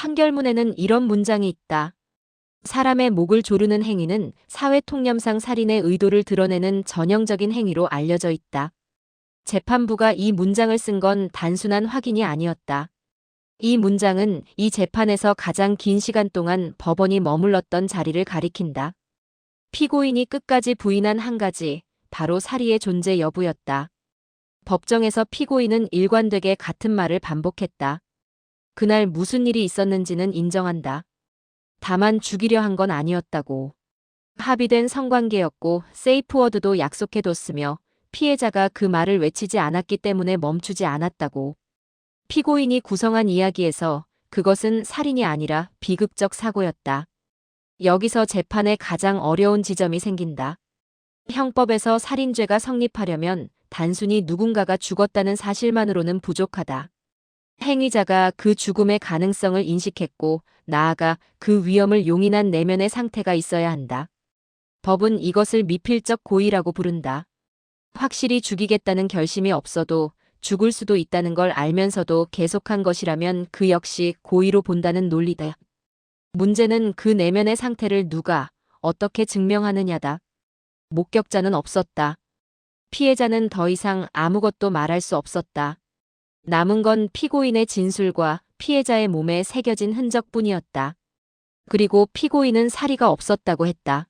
판결문에는 이런 문장이 있다. 사람의 목을 조르는 행위는 사회통념상 살인의 의도를 드러내는 전형적인 행위로 알려져 있다. 재판부가 이 문장을 쓴 건 단순한 확인이 아니었다. 이 문장은 이 재판에서 가장 긴 시간 동안 법원이 머물렀던 자리를 가리킨다. 피고인이 끝까지 부인한 한 가지, 바로 살인의 존재 여부였다. 법정에서 피고인은 일관되게 같은 말을 반복했다. 그날 무슨 일이 있었는지는 인정한다. 다만 죽이려 한 건 아니었다고. 합의된 성관계였고 세이프워드도 약속해뒀으며 피해자가 그 말을 외치지 않았기 때문에 멈추지 않았다고. 피고인이 구성한 이야기에서 그것은 살인이 아니라 비극적 사고였다. 여기서 재판에 가장 어려운 지점이 생긴다. 형법에서 살인죄가 성립하려면 단순히 누군가가 죽었다는 사실만으로는 부족하다. 행위자가 그 죽음의 가능성을 인식했고 나아가 그 위험을 용인한 내면의 상태가 있어야 한다. 법은 이것을 미필적 고의라고 부른다. 확실히 죽이겠다는 결심이 없어도 죽을 수도 있다는 걸 알면서도 계속한 것이라면 그 역시 고의로 본다는 논리다. 문제는 그 내면의 상태를 누가 어떻게 증명하느냐다. 목격자는 없었다. 피해자는 더 이상 아무것도 말할 수 없었다. 남은 건 피고인의 진술과 피해자의 몸에 새겨진 흔적뿐이었다. 그리고 피고인은 사리가 없었다고 했다.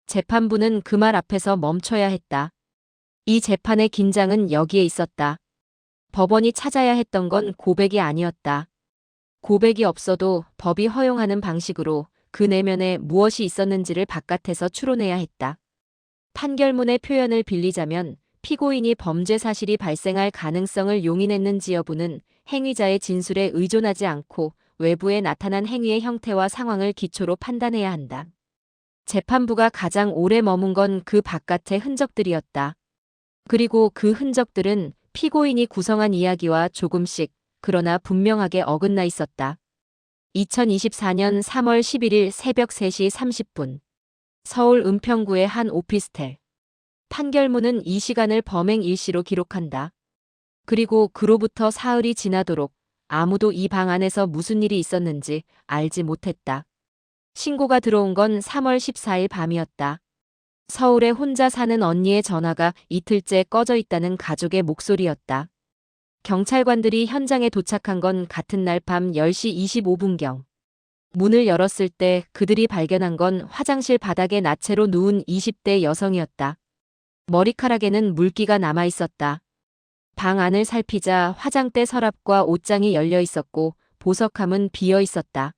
재판부는 그 말 앞에서 멈춰야 했다. 이 재판의 긴장은 여기에 있었다. 법원이 찾아야 했던 건 고백이 아니었다. 고백이 없어도 법이 허용하는 방식으로 그 내면에 무엇이 있었는지를 바깥에서 추론해야 했다. 판결문의 표현을 빌리자면 피고인이 범죄 사실이 발생할 가능성을 용인했는지 여부는 행위자의 진술에 의존하지 않고 외부에 나타난 행위의 형태와 상황을 기초로 판단해야 한다. 재판부가 가장 오래 머문 건 그 바깥의 흔적들이었다. 그리고 그 흔적들은 피고인이 구성한 이야기와 조금씩, 그러나 분명하게 어긋나 있었다. 2024년 3월 11일 새벽 3시 30분. 서울 은평구의 한 오피스텔. 판결문은 이 시간을 범행 일시로 기록한다. 그리고 그로부터 사흘이 지나도록 아무도 이 방 안에서 무슨 일이 있었는지 알지 못했다. 신고가 들어온 건 3월 14일 밤이었다. 서울에 혼자 사는 언니의 전화가 이틀째 꺼져 있다는 가족의 목소리였다. 경찰관들이 현장에 도착한 건 같은 날 밤 10시 25분경. 문을 열었을 때 그들이 발견한 건 화장실 바닥에 나체로 누운 20대 여성이었다. 머리카락에는 물기가 남아 있었다. 방 안을 살피자 화장대 서랍과 옷장이 열려 있었고 보석함은 비어 있었다.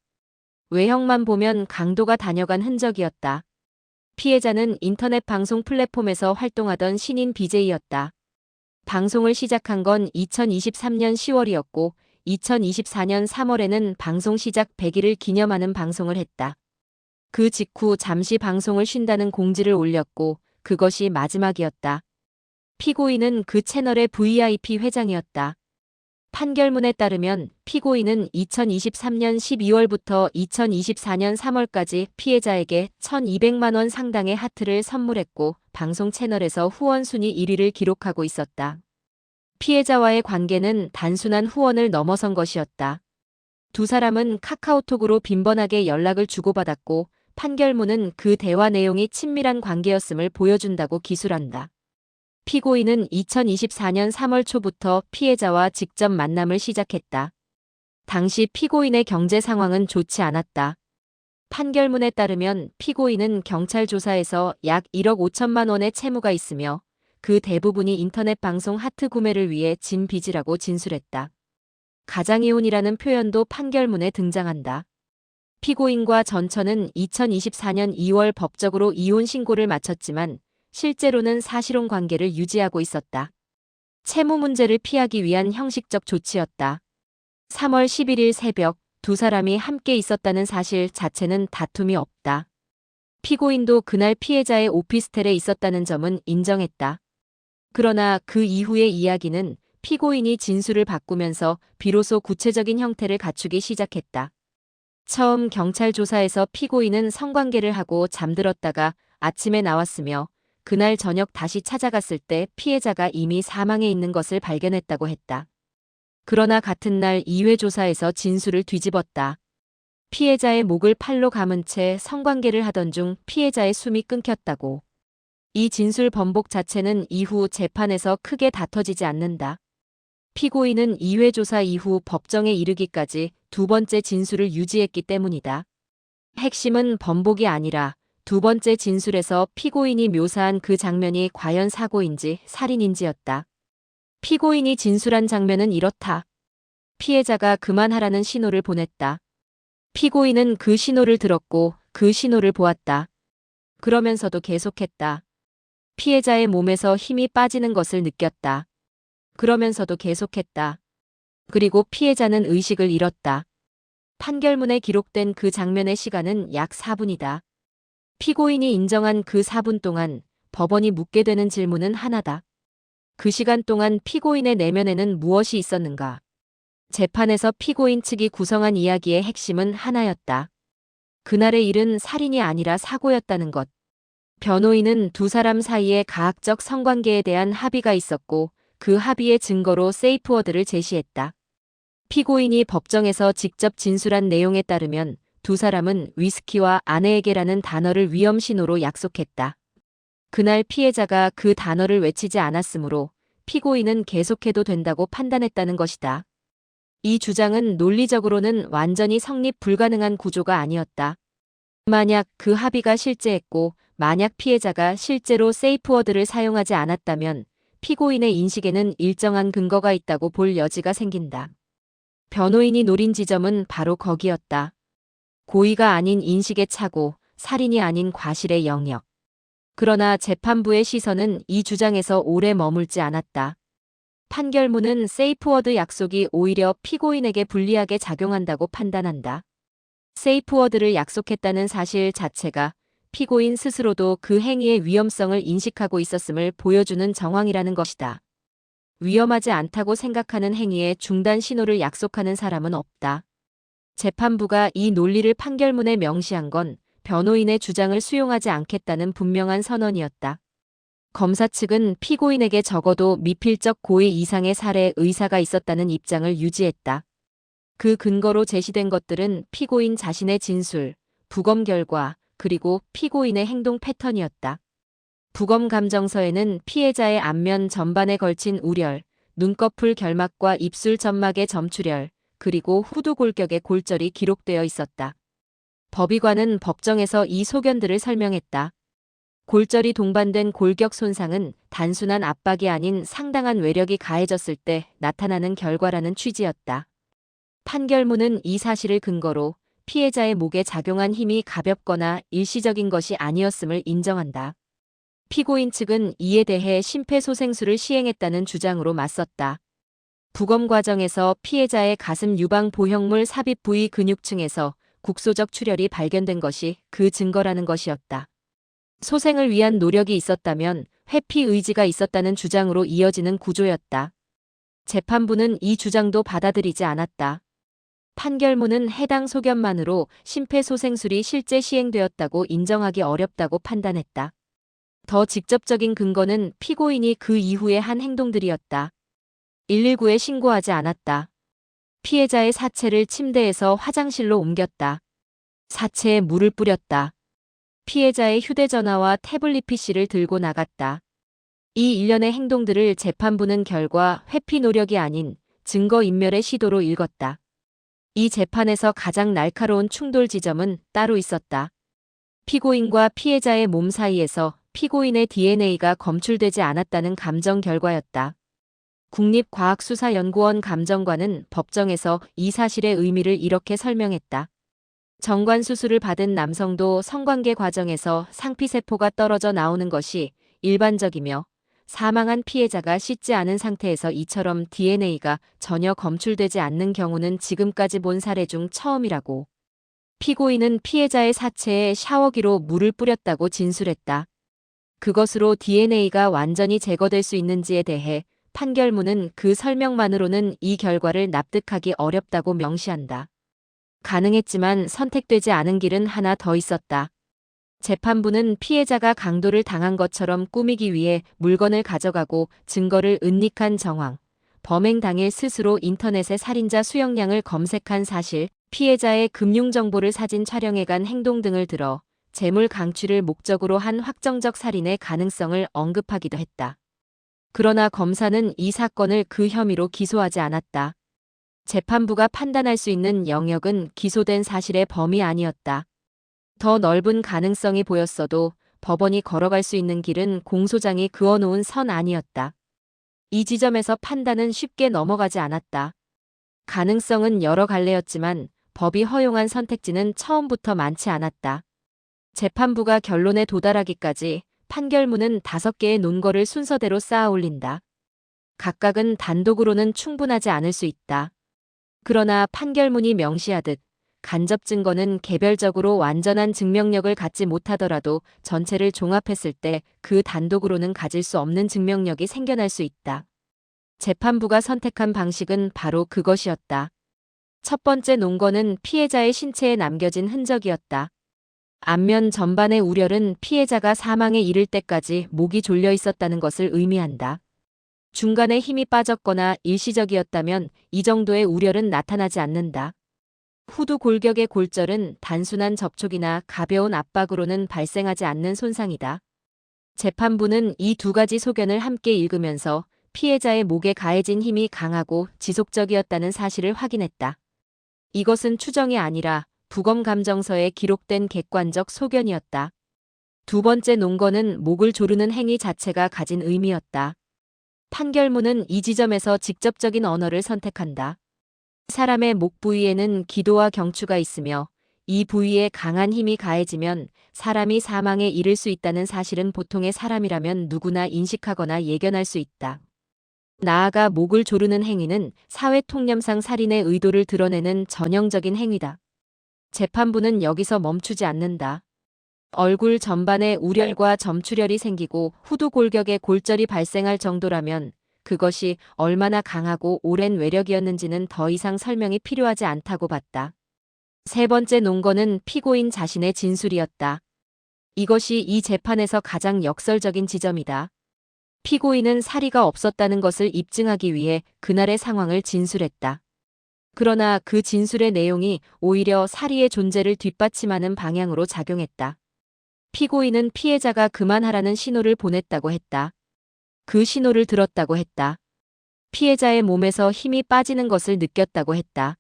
외형만 보면 강도가 다녀간 흔적이었다. 피해자는 인터넷 방송 플랫폼에서 활동하던 신인 BJ였다. 방송을 시작한 건 2023년 10월이었고 2024년 3월에는 방송 시작 100일을 기념하는 방송을 했다. 그 직후 잠시 방송을 쉰다는 공지를 올렸고 그것이 마지막이었다. 피고인은 그 채널의 VIP 회장이었다. 판결문에 따르면 피고인은 2023년 12월부터 2024년 3월까지 피해자에게 1,200만 원 상당의 하트를 선물했고 방송 채널에서 후원 순위 1위를 기록하고 있었다. 피해자와의 관계는 단순한 후원을 넘어선 것이었다. 두 사람은 카카오톡으로 빈번하게 연락을 주고받았고 판결문은 그 대화 내용이 친밀한 관계였음을 보여준다고 기술한다. 피고인은 2024년 3월 초부터 피해자와 직접 만남을 시작했다. 당시 피고인의 경제 상황은 좋지 않았다. 판결문에 따르면 피고인은 경찰 조사에서 약 1억 5천만 원의 채무가 있으며 그 대부분이 인터넷 방송 하트 구매를 위해 진 빚이라고 진술했다. 가장이혼이라는 표현도 판결문에 등장한다. 피고인과 전처는 2024년 2월 법적으로 이혼 신고를 마쳤지만 실제로는 사실혼 관계를 유지하고 있었다. 채무 문제를 피하기 위한 형식적 조치였다. 3월 11일 새벽 두 사람이 함께 있었다는 사실 자체는 다툼이 없다. 피고인도 그날 피해자의 오피스텔에 있었다는 점은 인정했다. 그러나 그 이후의 이야기는 피고인이 진술을 바꾸면서 비로소 구체적인 형태를 갖추기 시작했다. 처음 경찰 조사에서 피고인은 성관계를 하고 잠들었다가 아침에 나왔으며 그날 저녁 다시 찾아갔을 때 피해자가 이미 사망해 있는 것을 발견했다고 했다. 그러나 같은 날 2회 조사에서 진술을 뒤집었다. 피해자의 목을 팔로 감은 채 성관계를 하던 중 피해자의 숨이 끊겼다고. 이 진술 번복 자체는 이후 재판에서 크게 다퉈지지 않는다. 피고인은 2회 조사 이후 법정에 이르기까지 두 번째 진술을 유지했기 때문이다. 핵심은 번복이 아니라 두 번째 진술에서 피고인이 묘사한 그 장면이 과연 사고인지 살인인지였다. 피고인이 진술한 장면은 이렇다. 피해자가 그만하라는 신호를 보냈다. 피고인은 그 신호를 들었고 그 신호를 보았다. 그러면서도 계속했다. 피해자의 몸에서 힘이 빠지는 것을 느꼈다. 그러면서도 계속했다. 그리고 피해자는 의식을 잃었다. 판결문에 기록된 그 장면의 시간은 약 4분이다. 피고인이 인정한 그 4분 동안 법원이 묻게 되는 질문은 하나다. 그 시간 동안 피고인의 내면에는 무엇이 있었는가? 재판에서 피고인 측이 구성한 이야기의 핵심은 하나였다. 그날의 일은 살인이 아니라 사고였다는 것. 변호인은 두 사람 사이에 가학적 성관계에 대한 합의가 있었고 그 합의의 증거로 세이프워드를 제시했다. 피고인이 법정에서 직접 진술한 내용에 따르면 두 사람은 위스키와 아내에게라는 단어를 위험 신호로 약속했다. 그날 피해자가 그 단어를 외치지 않았으므로 피고인은 계속해도 된다고 판단했다는 것이다. 이 주장은 논리적으로는 완전히 성립 불가능한 구조가 아니었다. 만약 그 합의가 실제했고 만약 피해자가 실제로 세이프워드를 사용하지 않았다면 피고인의 인식에는 일정한 근거가 있다고 볼 여지가 생긴다. 변호인이 노린 지점은 바로 거기였다. 고의가 아닌 인식의 착오, 살인이 아닌 과실의 영역. 그러나 재판부의 시선은 이 주장에서 오래 머물지 않았다. 판결문은 세이프워드 약속이 오히려 피고인에게 불리하게 작용한다고 판단한다. 세이프워드를 약속했다는 사실 자체가 피고인 스스로도 그 행위의 위험성을 인식하고 있었음을 보여주는 정황이라는 것이다. 위험하지 않다고 생각하는 행위의 중단 신호를 약속하는 사람은 없다. 재판부가 이 논리를 판결문에 명시한 건 변호인의 주장을 수용하지 않겠다는 분명한 선언이었다. 검사 측은 피고인에게 적어도 미필적 고의 이상의 살해 의사가 있었다는 입장을 유지했다. 그 근거로 제시된 것들은 피고인 자신의 진술, 부검 결과, 그리고 피고인의 행동 패턴이었다. 부검 감정서에는 피해자의 안면 전반에 걸친 우열, 눈꺼풀 결막과 입술 점막의 점출혈, 그리고 후두 골격의 골절이 기록되어 있었다. 법의관은 법정에서 이 소견들을 설명했다. 골절이 동반된 골격 손상은 단순한 압박이 아닌 상당한 외력이 가해졌을 때 나타나는 결과라는 취지였다. 판결문은 이 사실을 근거로 피해자의 목에 작용한 힘이 가볍거나 일시적인 것이 아니었음을 인정한다. 피고인 측은 이에 대해 심폐소생술을 시행했다는 주장으로 맞섰다. 부검 과정에서 피해자의 가슴 유방 보형물 삽입 부위 근육층에서 국소적 출혈이 발견된 것이 그 증거라는 것이었다. 소생을 위한 노력이 있었다면 회피 의지가 있었다는 주장으로 이어지는 구조였다. 재판부는 이 주장도 받아들이지 않았다. 판결문은 해당 소견만으로 심폐소생술이 실제 시행되었다고 인정하기 어렵다고 판단했다. 더 직접적인 근거는 피고인이 그 이후에 한 행동들이었다. 119에 신고하지 않았다. 피해자의 사체를 침대에서 화장실로 옮겼다. 사체에 물을 뿌렸다. 피해자의 휴대전화와 태블릿 PC를 들고 나갔다. 이 일련의 행동들을 재판부는 결과 회피 노력이 아닌 증거인멸의 시도로 읽었다. 이 재판에서 가장 날카로운 충돌 지점은 따로 있었다. 피고인과 피해자의 몸 사이에서 피고인의 DNA가 검출되지 않았다는 감정 결과였다. 국립과학수사연구원 감정관은 법정에서 이 사실의 의미를 이렇게 설명했다. 정관수술을 받은 남성도 성관계 과정에서 상피세포가 떨어져 나오는 것이 일반적이며 사망한 피해자가 씻지 않은 상태에서 이처럼 DNA가 전혀 검출되지 않는 경우는 지금까지 본 사례 중 처음이라고. 피고인은 피해자의 사체에 샤워기로 물을 뿌렸다고 진술했다. 그것으로 DNA가 완전히 제거될 수 있는지에 대해 판결문은 그 설명만으로는 이 결과를 납득하기 어렵다고 명시한다. 가능했지만 선택되지 않은 길은 하나 더 있었다. 재판부는 피해자가 강도를 당한 것처럼 꾸미기 위해 물건을 가져가고 증거를 은닉한 정황, 범행 당일 스스로 인터넷에 살인자 수영량을 검색한 사실, 피해자의 금융정보를 사진 촬영해 간 행동 등을 들어 재물 강취를 목적으로 한 확정적 살인의 가능성을 언급하기도 했다. 그러나 검사는 이 사건을 그 혐의로 기소하지 않았다. 재판부가 판단할 수 있는 영역은 기소된 사실의 범위 아니었다. 더 넓은 가능성이 보였어도 법원이 걸어갈 수 있는 길은 공소장이 그어놓은 선 아니었다. 이 지점에서 판단은 쉽게 넘어가지 않았다. 가능성은 여러 갈래였지만 법이 허용한 선택지는 처음부터 많지 않았다. 재판부가 결론에 도달하기까지 판결문은 5개의 논거를 순서대로 쌓아 올린다. 각각은 단독으로는 충분하지 않을 수 있다. 그러나 판결문이 명시하듯 간접 증거는 개별적으로 완전한 증명력을 갖지 못하더라도 전체를 종합했을 때 그 단독으로는 가질 수 없는 증명력이 생겨날 수 있다. 재판부가 선택한 방식은 바로 그것이었다. 첫 번째 논거는 피해자의 신체에 남겨진 흔적이었다. 안면 전반의 우열은 피해자가 사망에 이를 때까지 목이 졸려 있었다는 것을 의미한다. 중간에 힘이 빠졌거나 일시적이었다면 이 정도의 우열은 나타나지 않는다. 후두 골격의 골절은 단순한 접촉이나 가벼운 압박으로는 발생하지 않는 손상이다. 재판부는 이 2가지 소견을 함께 읽으면서 피해자의 목에 가해진 힘이 강하고 지속적이었다는 사실을 확인했다. 이것은 추정이 아니라 부검감정서에 기록된 객관적 소견이었다. 두 번째 논거는 목을 조르는 행위 자체가 가진 의미였다. 판결문은 이 지점에서 직접적인 언어를 선택한다. 사람의 목 부위에는 기도와 경추가 있으며 이 부위에 강한 힘이 가해지면 사람이 사망에 이를 수 있다는 사실은 보통의 사람이라면 누구나 인식하거나 예견할 수 있다. 나아가 목을 조르는 행위는 사회통념상 살인의 의도를 드러내는 전형적인 행위다. 재판부는 여기서 멈추지 않는다. 얼굴 전반에 우열과 점출혈이 생기고 후두 골격에 골절이 발생할 정도라면 그것이 얼마나 강하고 오랜 외력이었는지는 더 이상 설명이 필요하지 않다고 봤다. 세 번째 논거는 피고인 자신의 진술이었다. 이것이 이 재판에서 가장 역설적인 지점이다. 피고인은 사리가 없었다는 것을 입증하기 위해 그날의 상황을 진술했다. 그러나 그 진술의 내용이 오히려 사리의 존재를 뒷받침하는 방향으로 작용했다. 피고인은 피해자가 그만하라는 신호를 보냈다고 했다. 그 신호를 들었다고 했다. 피해자의 몸에서 힘이 빠지는 것을 느꼈다고 했다.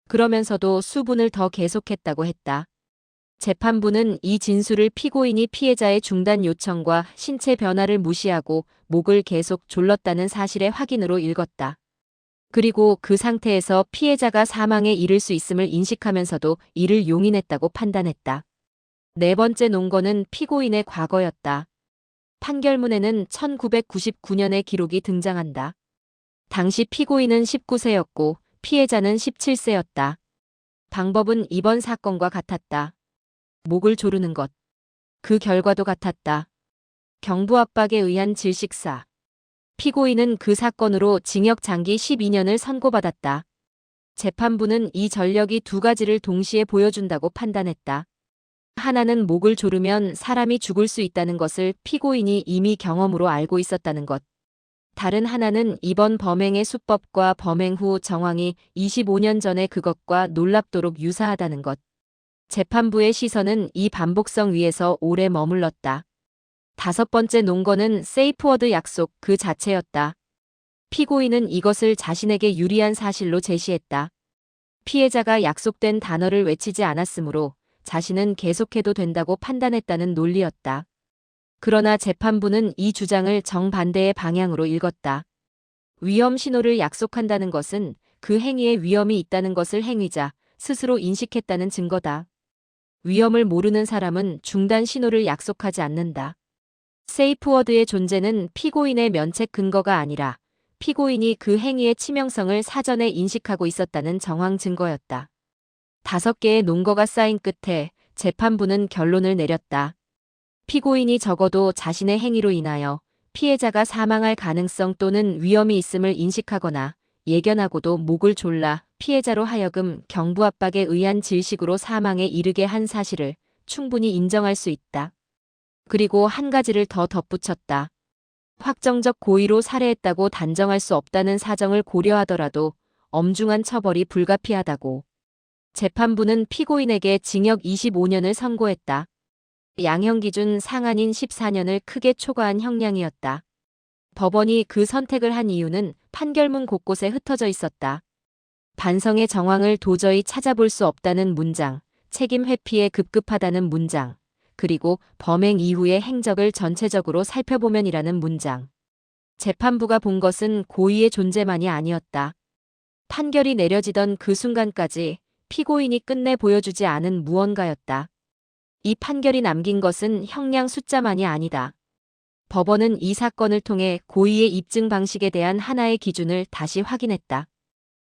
그러면서도 수분을 더 계속했다고 했다. 재판부는 이 진술을 피고인이 피해자의 중단 요청과 신체 변화를 무시하고 목을 계속 졸랐다는 사실의 확인으로 읽었다. 그리고 그 상태에서 피해자가 사망에 이를 수 있음을 인식하면서도 이를 용인했다고 판단했다. 네 번째 논거는 피고인의 과거였다. 판결문에는 1999년의 기록이 등장한다. 당시 피고인은 19세였고 피해자는 17세였다. 방법은 이번 사건과 같았다. 목을 조르는 것. 그 결과도 같았다. 경부 압박에 의한 질식사. 피고인은 그 사건으로 징역 장기 12년을 선고받았다. 재판부는 이 전력이 2가지를 동시에 보여준다고 판단했다. 하나는 목을 조르면 사람이 죽을 수 있다는 것을 피고인이 이미 경험으로 알고 있었다는 것. 다른 하나는 이번 범행의 수법과 범행 후 정황이 25년 전의 그것과 놀랍도록 유사하다는 것. 재판부의 시선은 이 반복성 위에서 오래 머물렀다. 5번째 논거는 세이프워드 약속 그 자체였다. 피고인은 이것을 자신에게 유리한 사실로 제시했다. 피해자가 약속된 단어를 외치지 않았으므로 자신은 계속해도 된다고 판단했다는 논리였다. 그러나 재판부는 이 주장을 정반대의 방향으로 읽었다. 위험 신호를 약속한다는 것은 그 행위에 위험이 있다는 것을 행위자 스스로 인식했다는 증거다. 위험을 모르는 사람은 중단 신호를 약속하지 않는다. 세이프워드의 존재는 피고인의 면책 근거가 아니라 피고인이 그 행위의 치명성을 사전에 인식하고 있었다는 정황 증거였다. 5개의 논거가 쌓인 끝에 재판부는 결론을 내렸다. 피고인이 적어도 자신의 행위로 인하여 피해자가 사망할 가능성 또는 위험이 있음을 인식하거나 예견하고도 목을 졸라 피해자로 하여금 경부 압박에 의한 질식으로 사망에 이르게 한 사실을 충분히 인정할 수 있다. 그리고 한 가지를 더 덧붙였다. 확정적 고의로 살해했다고 단정할 수 없다는 사정을 고려하더라도 엄중한 처벌이 불가피하다고. 재판부는 피고인에게 징역 25년을 선고했다. 양형 기준 상한인 14년을 크게 초과한 형량이었다. 법원이 그 선택을 한 이유는 판결문 곳곳에 흩어져 있었다. 반성의 정황을 도저히 찾아볼 수 없다는 문장, 책임 회피에 급급하다는 문장, 그리고 범행 이후의 행적을 전체적으로 살펴보면이라는 문장. 재판부가 본 것은 고의의 존재만이 아니었다. 판결이 내려지던 그 순간까지 피고인이 끝내 보여주지 않은 무언가였다. 이 판결이 남긴 것은 형량 숫자만이 아니다. 법원은 이 사건을 통해 고의의 입증 방식에 대한 하나의 기준을 다시 확인했다.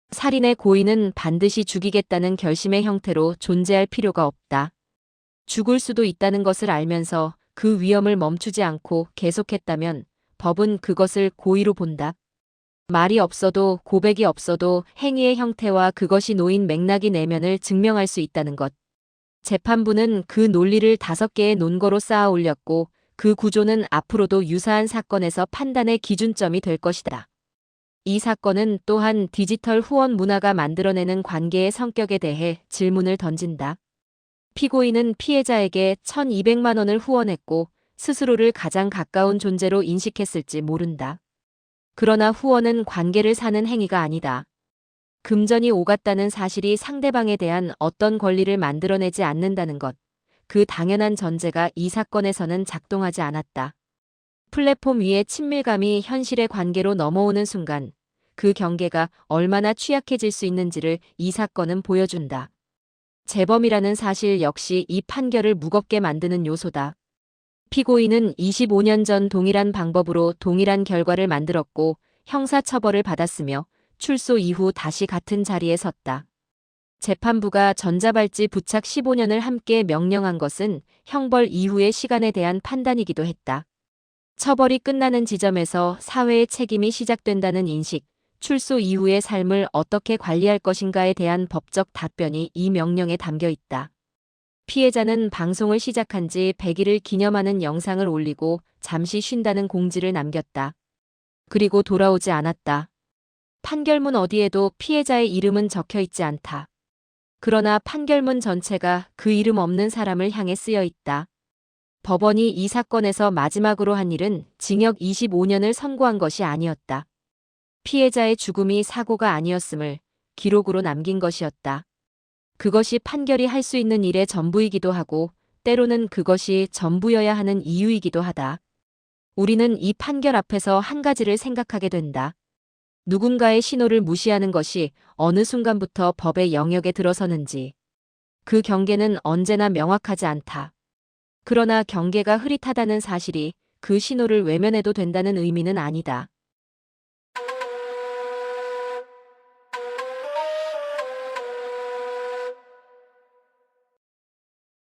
살인의 고의는 반드시 죽이겠다는 결심의 형태로 존재할 필요가 없다. 죽을 수도 있다는 것을 알면서 그 위험을 멈추지 않고 계속했다면 법은 그것을 고의로 본다. 말이 없어도 고백이 없어도 행위의 형태와 그것이 놓인 맥락이 내면을 증명할 수 있다는 것. 재판부는 그 논리를 5개의 논거로 쌓아 올렸고 그 구조는 앞으로도 유사한 사건에서 판단의 기준점이 될 것이다. 이 사건은 또한 디지털 후원 문화가 만들어내는 관계의 성격에 대해 질문을 던진다. 피고인은 피해자에게 1,200만 원을 후원했고 스스로를 가장 가까운 존재로 인식했을지 모른다. 그러나 후원은 관계를 사는 행위가 아니다. 금전이 오갔다는 사실이 상대방에 대한 어떤 권리를 만들어내지 않는다는 것. 그 당연한 전제가 이 사건에서는 작동하지 않았다. 플랫폼 위의 친밀감이 현실의 관계로 넘어오는 순간 그 경계가 얼마나 취약해질 수 있는지를 이 사건은 보여준다. 재범이라는 사실 역시 이 판결을 무겁게 만드는 요소다. 피고인은 25년 전 동일한 방법으로 동일한 결과를 만들었고 형사처벌을 받았으며 출소 이후 다시 같은 자리에 섰다. 재판부가 전자발찌 부착 15년을 함께 명령한 것은 형벌 이후의 시간에 대한 판단이기도 했다. 처벌이 끝나는 지점에서 사회의 책임이 시작된다는 인식, 출소 이후의 삶을 어떻게 관리할 것인가에 대한 법적 답변이 이 명령에 담겨 있다. 피해자는 방송을 시작한 지 100일을 기념하는 영상을 올리고 잠시 쉰다는 공지를 남겼다. 그리고 돌아오지 않았다. 판결문 어디에도 피해자의 이름은 적혀 있지 않다. 그러나 판결문 전체가 그 이름 없는 사람을 향해 쓰여 있다. 법원이 이 사건에서 마지막으로 한 일은 징역 25년을 선고한 것이 아니었다. 피해자의 죽음이 사고가 아니었음을 기록으로 남긴 것이었다. 그것이 판결이 할 수 있는 일의 전부이기도 하고 때로는 그것이 전부여야 하는 이유이기도 하다. 우리는 이 판결 앞에서 한 가지를 생각하게 된다. 누군가의 신호를 무시하는 것이 어느 순간부터 법의 영역에 들어서는지. 그 경계는 언제나 명확하지 않다. 그러나 경계가 흐릿하다는 사실이 그 신호를 외면해도 된다는 의미는 아니다.